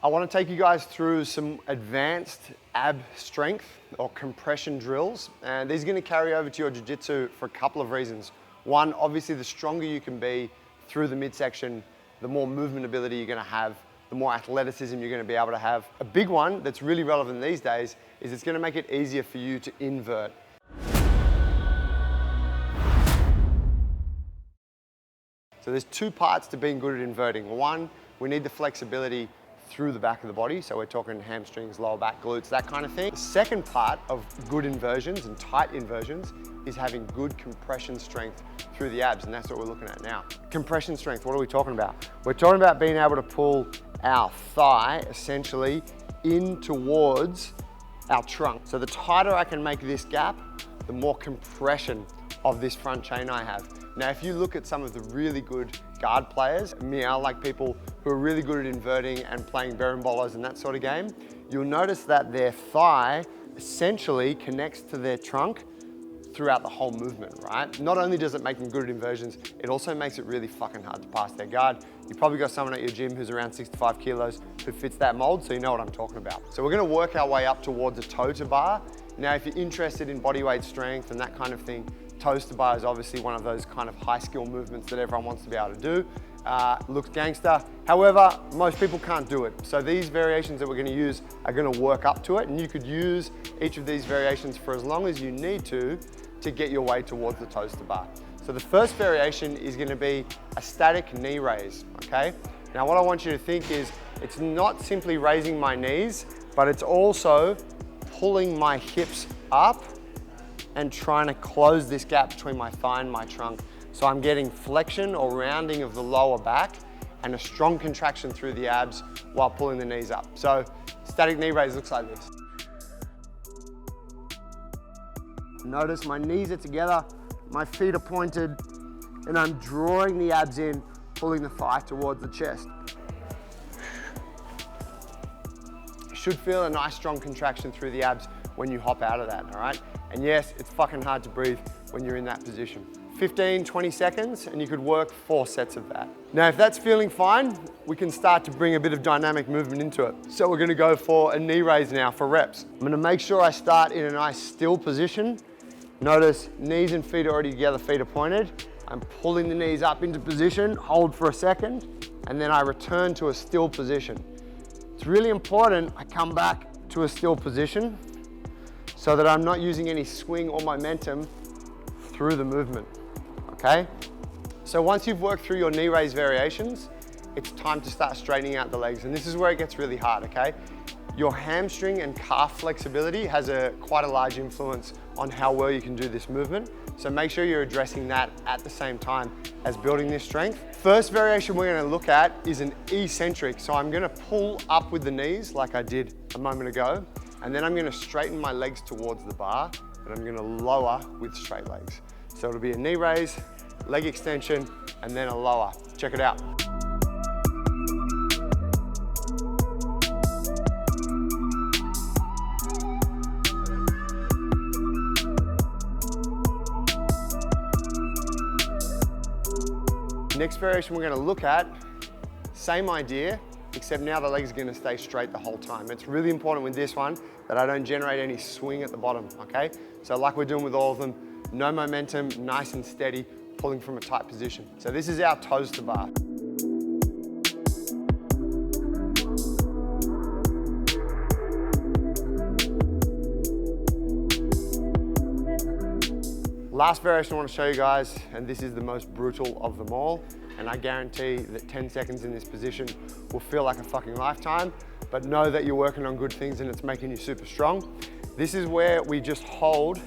I want to take you guys through some advanced ab strength or compression drills, and these are going to carry over to your jiu-jitsu for a couple of reasons. One, obviously the stronger you can be through the midsection, the more movement ability you're going to have, the more athleticism you're going to be able to have. A big one that's really relevant these days is it's going to make it easier for you to invert. So there's two parts to being good at inverting. One, we need the flexibility through the back of the body. So we're talking hamstrings, lower back, glutes, that kind of thing. The second part of good inversions and tight inversions is having good compression strength through the abs, and that's what we're looking at now. Compression strength, what are we talking about? We're talking about being able to pull our thigh essentially in towards our trunk. So the tighter I can make this gap, the more compression of this front chain I have. Now, if you look at some of the really good guard players, I like people who are really good at inverting and playing berimbolos and that sort of game, you'll notice that their thigh essentially connects to their trunk throughout the whole movement, right? Not only does it make them good at inversions, it also makes it really fucking hard to pass their guard. You've probably got someone at your gym who's around 65 kilos who fits that mold, so you know what I'm talking about. So we're gonna work our way up towards a toe to bar. Now, if you're interested in bodyweight strength and that kind of thing, toes to bar is obviously one of those kind of high skill movements that everyone wants to be able to do. Looks gangster. However, most people can't do it. So these variations that we're gonna use are gonna work up to it, and you could use each of these variations for as long as you need to get your way towards the toes to bar. So the first variation is gonna be a static knee raise, okay? Now what I want you to think is, it's not simply raising my knees, but it's also pulling my hips up and trying to close this gap between my thigh and my trunk. So I'm getting flexion or rounding of the lower back and a strong contraction through the abs while pulling the knees up. So static knee raise looks like this. Notice my knees are together, my feet are pointed, and I'm drawing the abs in, pulling the thigh towards the chest. You should feel a nice strong contraction through the abs when you hop out of that, all right? And yes, it's fucking hard to breathe when you're in that position. 15, 20 seconds, and you could work 4 sets of that. Now, if that's feeling fine, we can start to bring a bit of dynamic movement into it. So we're gonna go for a knee raise now for reps. I'm gonna make sure I start in a nice still position. Notice knees and feet are already together, feet are pointed. I'm pulling the knees up into position, hold for a second, and then I return to a still position. It's really important I come back to a still position so that I'm not using any swing or momentum through the movement, okay? So once you've worked through your knee raise variations, it's time to start straightening out the legs, and this is where it gets really hard, okay? Your hamstring and calf flexibility has quite a large influence on how well you can do this movement. So make sure you're addressing that at the same time as building this strength. First variation we're gonna look at is an eccentric. So I'm gonna pull up with the knees like I did a moment ago, and then I'm gonna straighten my legs towards the bar, and I'm gonna lower with straight legs. So it'll be a knee raise, leg extension, and then a lower. Check it out. Next variation we're gonna look at, same idea, except now the legs are gonna stay straight the whole time. It's really important with this one that I don't generate any swing at the bottom, okay? So like we're doing with all of them, no momentum, nice and steady, pulling from a tight position. So this is our toes to bar. Last variation I want to show you guys, and this is the most brutal of them all, and I guarantee that 10 seconds in this position will feel like a fucking lifetime, but know that you're working on good things and it's making you super strong. This is where we just hold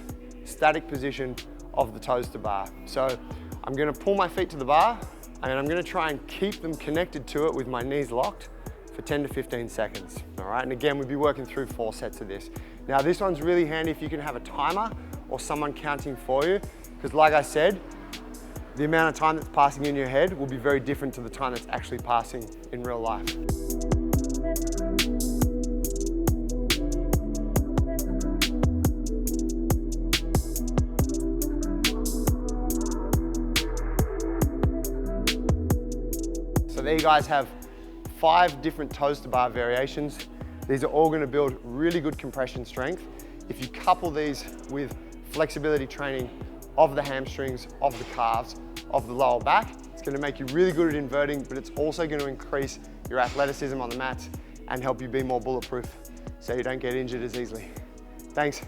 static position of the toes to bar. So I'm gonna pull my feet to the bar, and I'm gonna try and keep them connected to it with my knees locked for 10 to 15 seconds, all right? And again, we'll be working through 4 sets of this. Now this one's really handy if you can have a timer or someone counting for you, because like I said, the amount of time that's passing in your head will be very different to the time that's actually passing in real life. So there you guys have 5 different toes to bar variations. These are all going to build really good compression strength. If you couple these with flexibility training of the hamstrings, of the calves, of the lower back, it's going to make you really good at inverting, but it's also going to increase your athleticism on the mats and help you be more bulletproof so you don't get injured as easily. Thanks.